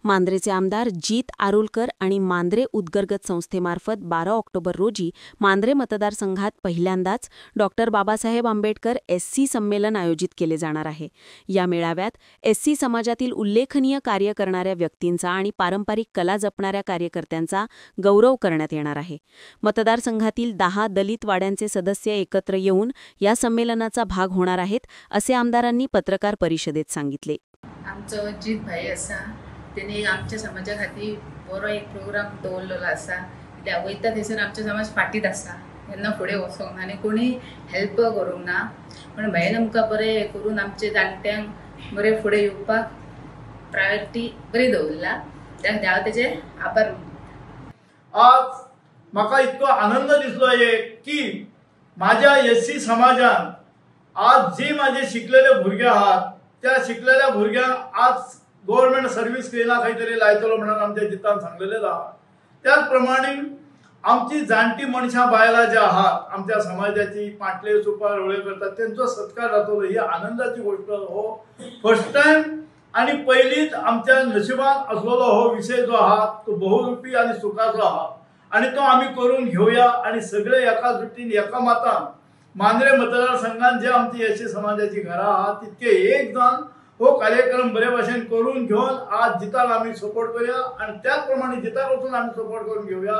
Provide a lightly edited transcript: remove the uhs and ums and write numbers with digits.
मांद्रेचे आमदार जीत आरुलकर आणि मांद्रे उदगरगत संस्थेमार्फत 12 ऑक्टोबर रोजी मांद्रे मतदारसंघात पहिल्यांदाच डॉक्टर बाबासाहेब आंबेडकर एससी संमेलन आयोजित केले जाणार आहे। या मेळाव्यात एससी समाजातील उल्लेखनीय कार्य करणाऱ्या व्यक्तींचा आणि पारंपरिक कला जपणाऱ्या कार्यकर्त्यांचा गौरव करण्यात येणार आहे। मतदारसंघातील 10 दलित वाड्यांचे सदस्य एकत्र येऊन या संमेलनाचा भाग होणार आहेत, असे आमदारांनी पत्रकार परिषदेत सांगितले। आमचो जीत भाई आसा तेणी आमच्या समाजा खातीर बरो एक प्रोग्राम दवरलेलो आसा। कित्याक वयता थंयसर आमचो समाज फाटीत आसा, केन्ना फुडें वचोंक ना आनी कोणी हेल्प करूंक ना। पण भायेन आमकां बरें करून आमचे जाणट्यांक बरें फुडें येवपाक प्रायोरिटी बरी दवरला, त्या खातीर हांव तेजे आभार मानता। आज म्हाका इतको आनंद दिसलो की माझ्या एससी समाजान आज जे माझे शिकलेले भुरगे आहात त्या शिकलेल्या भुरग्यांक आज गव्हर्नमेंट सर्व्हिस स्किला खंय तरी लायतलो म्हणून आमच्या जितान सांगलेलें आहा। त्याच प्रमाणे आमची जाणटी मनशां बायलां जे आहात आमच्या समाजाची पाटले सुपार होळे करतात त्यांचो सत्कार जातलो, ही आनंदाची गोष्ट। हो फर्स्ट टाइम आणि पहिलीच आमच्या नशिबान असलेलो हो विषय जो आहा तो बहुरूपी आणि सुखाचो आहा आणि तो आम्ही करून घेऊया आणि सगळे एका जुटीन एका मातान मांद्रे मतदारसंघात जे आमची एससी समाजाची घरां आहात तितके एक जण हो कार्यक्रम बरे भाशेन करून घेऊन आज जिताक आम्ही सपोर्ट करूया आणि त्याच प्रमाणे जिताक वचून आम्ही सपोर्ट करून घेऊया।